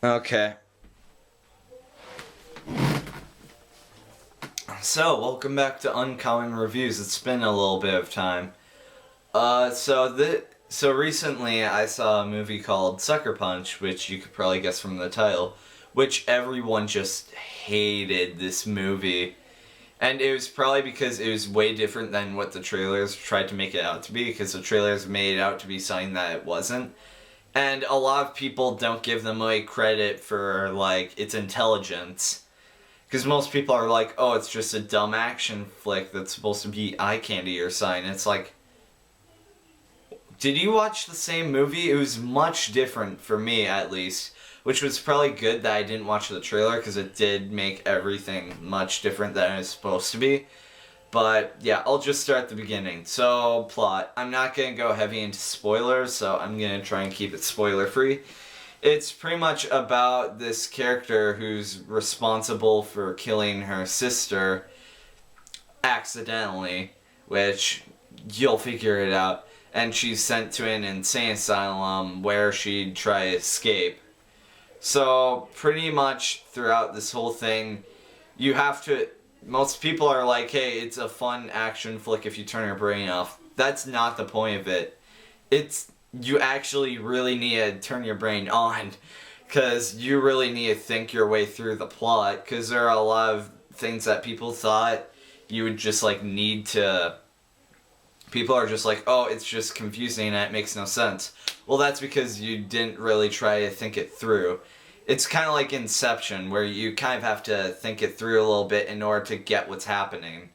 Okay. So, welcome back to Uncommon Reviews. It's been a little bit of time. So recently I saw a movie called Sucker Punch, which you could probably guess from the title, which everyone just hated this movie. And it was probably because it was way different than what the trailers tried to make it out to be, because the trailers made it out to be something that it wasn't. And a lot of people don't give the movie credit for, like, its intelligence. Because most people are like, oh, it's just a dumb action flick that's supposed to be eye candy or something. It's like, did you watch the same movie? It was much different, for me at least. Which was probably good that I didn't watch the trailer, because it did make everything much different than it was supposed to be. But yeah, I'll just start at the beginning. So, plot. I'm not going to go heavy into spoilers, so I'm going to try and keep it spoiler free. It's pretty much about this character who's responsible for killing her sister accidentally, which you'll figure it out. And she's sent to an insane asylum where she'd try to escape. So, pretty much throughout this whole thing, you have to... Most people are like, hey, it's a fun action flick if you turn your brain off. That's not the point of it. You actually really need to turn your brain on, because you really need to think your way through the plot, because there are a lot of things that people thought you would just, like, need to... People are just like, oh, it's just confusing and it makes no sense. Well, that's because you didn't really try to think it through. It's kind of like Inception, where you kind of have to think it through a little bit in order to get what's happening.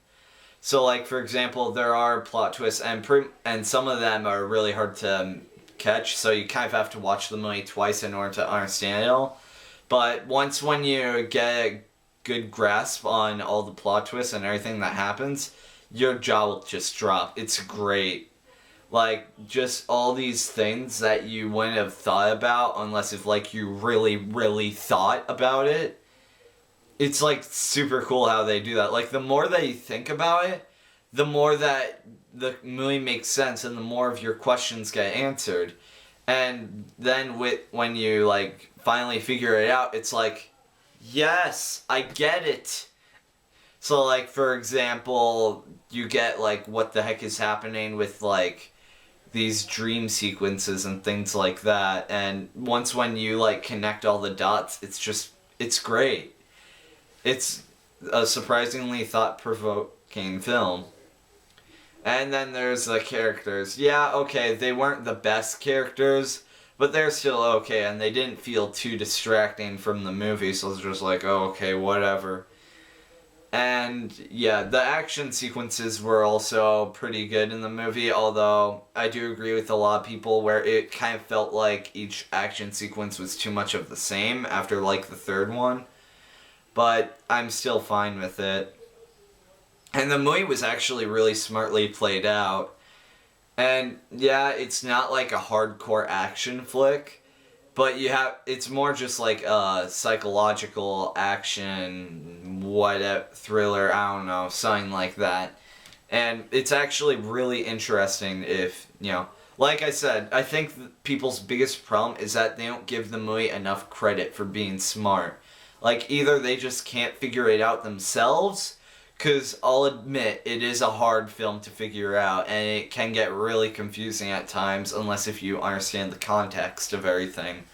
So, like, for example, there are plot twists, and some of them are really hard to catch, so you kind of have to watch the movie twice in order to understand it all. But when you get a good grasp on all the plot twists and everything that happens, your jaw will just drop. It's great. Like, just all these things that you wouldn't have thought about unless if, like, you really, really thought about it. It's, like, super cool how they do that. Like, the more that you think about it, the more that the movie makes sense and the more of your questions get answered. And then when you, like, finally figure it out, it's like, yes, I get it. So, like, for example, you get, like, what the heck is happening with, like, these dream sequences and things like that. And when you, like, connect all the dots, it's great. It's a surprisingly thought-provoking film. And then there's the characters. Yeah, okay, they weren't the best characters, but they're still okay, and they didn't feel too distracting from the movie, so it's just like, oh, okay, whatever. And yeah, the action sequences were also pretty good in the movie, although I do agree with a lot of people where it kind of felt like each action sequence was too much of the same after, like, the third one. But I'm still fine with it. And the movie was actually really smartly played out. And yeah, it's not like a hardcore action flick, but it's more just like a psychological action, thriller, I don't know, something like that. And it's actually really interesting if, like I said, I think people's biggest problem is that they don't give the movie enough credit for being smart. Like, either they just can't figure it out themselves, because I'll admit, it is a hard film to figure out, and it can get really confusing at times, unless if you understand the context of everything.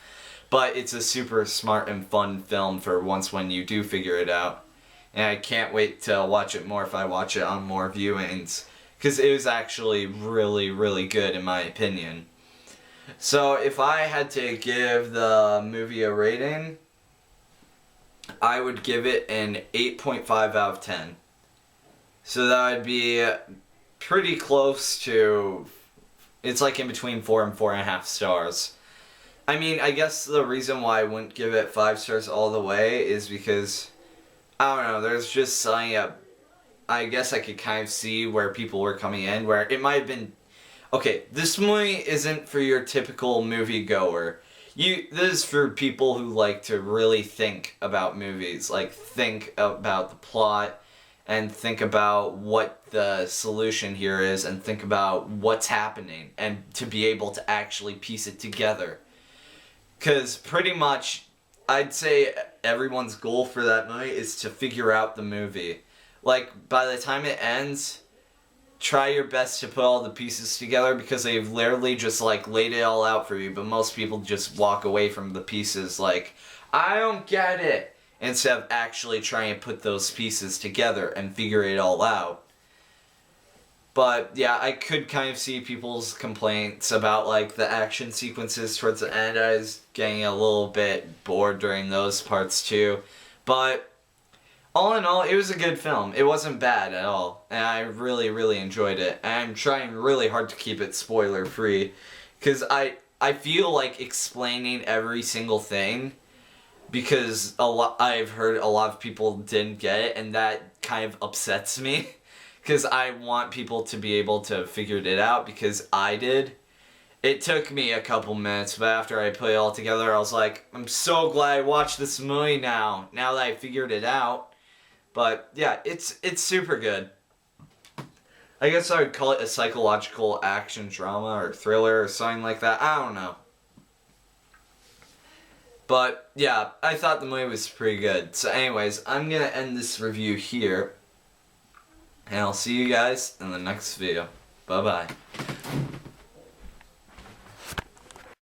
But it's a super smart and fun film for when you do figure it out. And I can't wait to watch it more if I watch it on more viewings, because it was actually really, really good in my opinion. So if I had to give the movie a rating, I would give it an 8.5 out of 10. So that would be pretty close to... It's like in between 4 and 4.5 stars. I mean, I guess the reason why I wouldn't give it 5 stars all the way is because, I don't know, there's just something I guess I could kind of see where people were coming in, where it might have been... Okay, this movie isn't for your typical moviegoer. This is for people who like to really think about movies, like think about the plot, and think about what the solution here is, and think about what's happening, and to be able to actually piece it together. Because pretty much I'd say everyone's goal for that movie is to figure out the movie. Like, by the time it ends, try your best to put all the pieces together because they've literally just, like, laid it all out for you. But most people just walk away from the pieces like, I don't get it. Instead of actually trying to put those pieces together and figure it all out. But, yeah, I could kind of see people's complaints about, like, the action sequences towards the end. I was getting a little bit bored during those parts, too. But, all in all, it was a good film. It wasn't bad at all. And I really, really enjoyed it. And I'm trying really hard to keep it spoiler-free. Because I feel like explaining every single thing. Because I've heard a lot of people didn't get it. And that kind of upsets me. Because I want people to be able to figure it out, because I did. It took me a couple minutes, but after I put it all together, I was like, I'm so glad I watched this movie now that I figured it out. But yeah, it's super good. I guess I would call it a psychological action drama or thriller or something like that. I don't know. But yeah, I thought the movie was pretty good. So anyways, I'm going to end this review here. And I'll see you guys in the next video. Bye-bye.